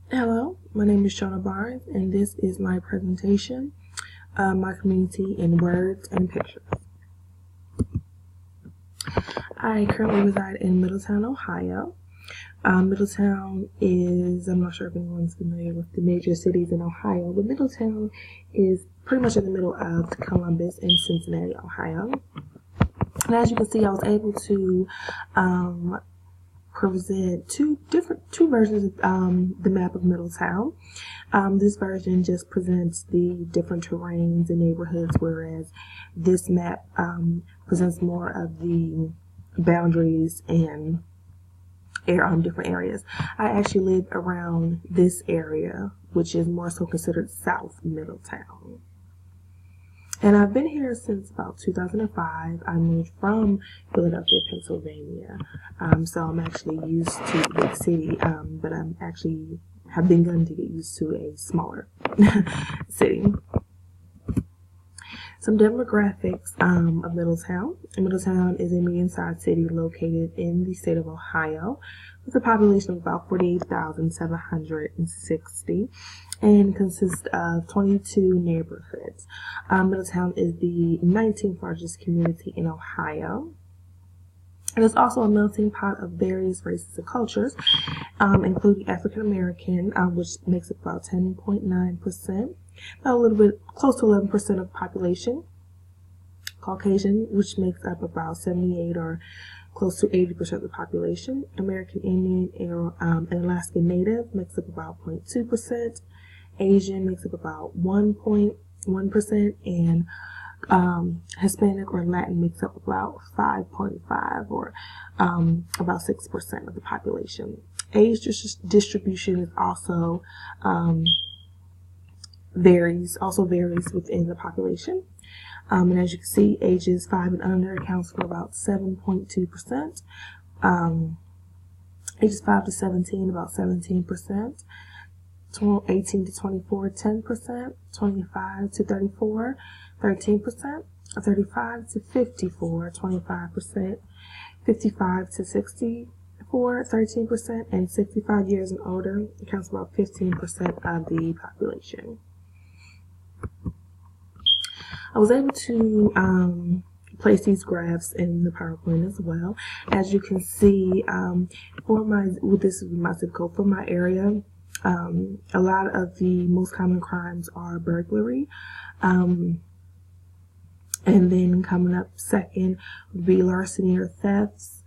Hello, my name is Shona Barnes, and this is my presentation, My Community in Words and Pictures. I currently reside in Middletown, Ohio. Middletown is, I'm not sure if anyone's familiar with the major cities in Ohio, but Middletown is pretty much in the middle of Columbus and Cincinnati, Ohio. And as you can see, I was able to present two versions of the map of Middletown. This version just presents the different terrains and neighborhoods, whereas this map presents more of the boundaries and different areas. I actually live around this area, which is more so considered South Middletown. And I've been here since about 2005. I moved from Philadelphia, Pennsylvania. So I'm actually used to the big city, but I'm actually have begun to get used to a smaller city. Some demographics of Middletown. Middletown is a medium-sized city located in the state of Ohio with a population of about 48,760 and consists of 22 neighborhoods. Middletown is the 19th largest community in Ohio. And it's also a melting pot of various races and cultures, including African American, which makes up about 10.9%. A little bit close to 11% of the population. Caucasian, which makes up about 78 or close to 80% of the population. American Indian and Alaskan Native makes up about 0.2%. Asian makes up about 1.1%, and Hispanic or Latin makes up about 5.5 or about 6% of the population. Age distribution is also varies within the population. And as you can see, ages 5 and under accounts for about 7.2%. Ages 5 to 17, about 17%. 18 to 24, 10%. 25 to 34, 13%. 35 to 54, 25%. 55 to 64, 13%. And 65 years and older accounts for about 15% of the population. I was able to place these graphs in the PowerPoint as well. As you can see, this is my zip code for my area. A lot of the most common crimes are burglary. And then coming up second would be larceny or thefts,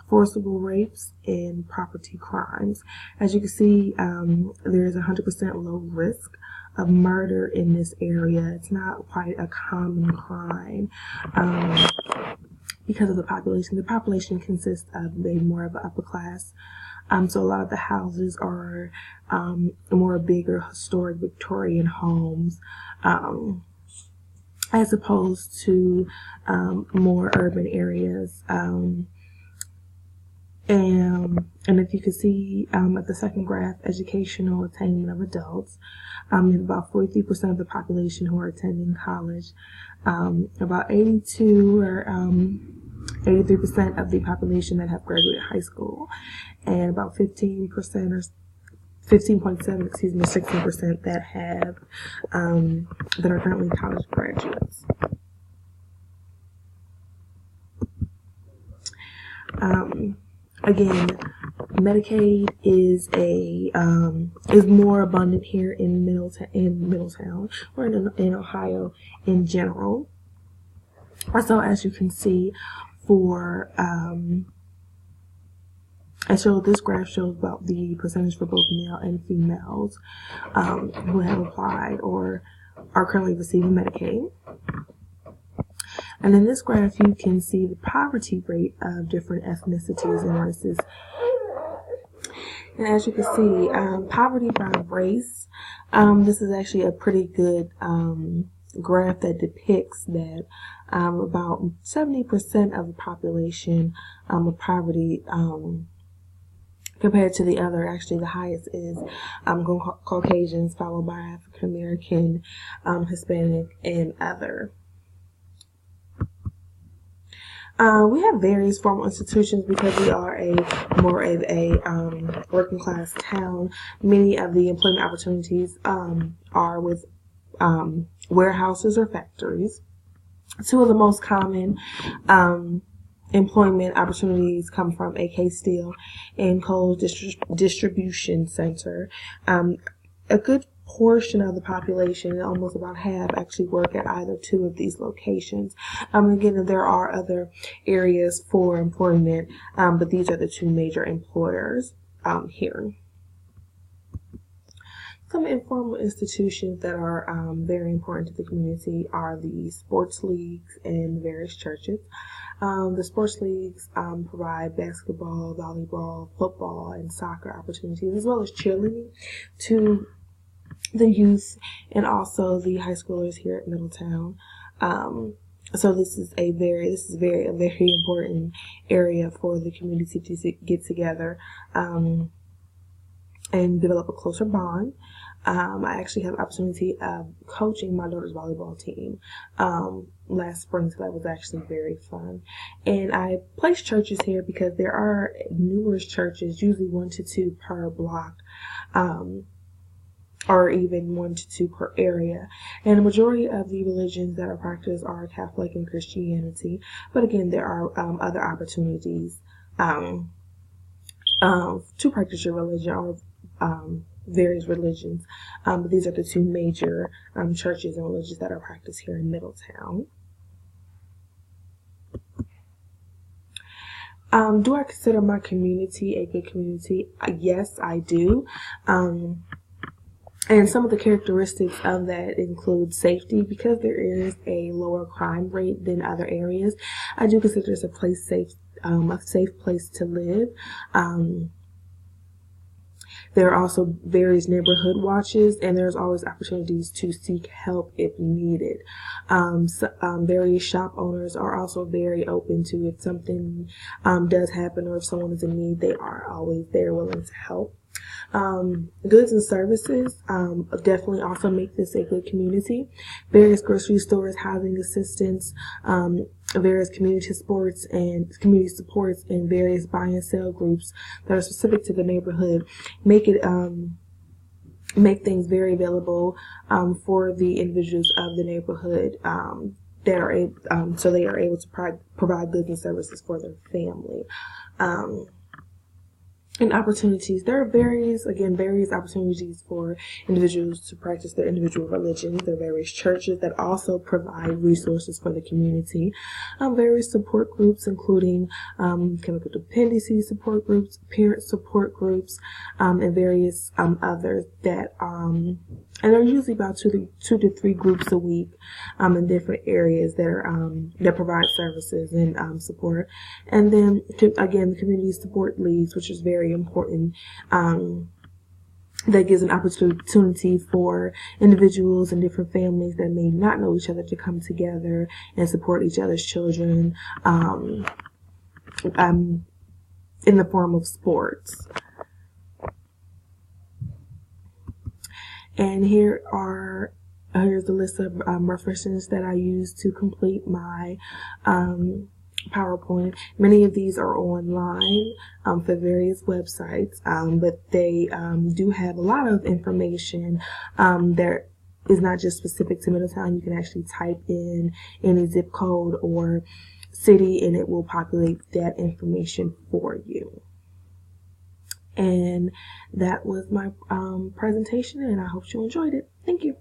forcible rapes, and property crimes. As you can see, there is 100% low risk of murder in this area. It's not quite a common crime because of the population. The population consists of more of an upper class. So a lot of the houses are more bigger, historic Victorian homes, as opposed to more urban areas. And if you can see at the second graph, educational attainment of adults, we have about 43% of the population who are attending college, about 82 or 83% of the population that have graduated high school, and about 15% or 15.7, 16% that have that are currently college graduates. Again, Medicaid is more abundant here in Middletown or in Ohio in general. So as you can see, this graph shows about the percentage for both male and females who have applied or are currently receiving Medicaid. And in this graph, you can see the poverty rate of different ethnicities and races. And as you can see, poverty by race, this is actually a pretty good graph that depicts that about 70% of the population with poverty compared to the other. Actually, the highest is Caucasians, followed by African American, Hispanic, and other. We have various formal institutions because we are a more of a working class town. Many of the employment opportunities are with warehouses or factories. Two of the most common employment opportunities come from AK Steel and Coal Distribution Center. A good portion of the population, almost about half, actually work at either two of these locations. Again, there are other areas for employment, but these are the two major employers here. Some informal institutions that are very important to the community are the sports leagues and various churches. The sports leagues provide basketball, volleyball, football, and soccer opportunities, as well as cheerleading to the youth and also the high schoolers here at Middletown. So this is a very important area for the community to get together and develop a closer bond. I actually have the opportunity of coaching my daughter's volleyball team last spring, so that was actually very fun. And I place churches here because there are numerous churches, usually 1 to 2 per block, or even 1 to 2 per area. And the majority of the religions that are practiced are Catholic and Christianity. But again, there are other opportunities to practice your religion or various religions. But these are the two major churches and religions that are practiced here in Middletown. Do I consider my community a good community? Yes, I do. And some of the characteristics of that include safety. Because there is a lower crime rate than other areas, I do consider this a safe place to live. There are also various neighborhood watches, and there's always opportunities to seek help if needed. Various shop owners are also very open to, if something does happen or if someone is in need, they are always there willing to help. Goods and services definitely also make this a good community. Various grocery stores, housing assistance, various community supports, and various buy and sell groups that are specific to the neighborhood make things very available for the individuals of the neighborhood that are able, so they are able to provide goods and services for their family. And opportunities. There are various opportunities for individuals to practice their individual religions. There are various churches that also provide resources for the community. Various support groups, including chemical dependency support groups, parent support groups, and various others that and there are usually about two to three groups a week in different areas that are that provide services and support. And then again, the community support leagues, which is very important. That gives an opportunity for individuals and different families that may not know each other to come together and support each other's children in the form of sports. And here's the list of references that I use to complete my PowerPoint. Many of these are online for various websites, but they do have a lot of information that is not just specific to Middletown. You can actually type in any zip code or city and it will populate that information for you. And that was my presentation, and I hope you enjoyed it. Thank you.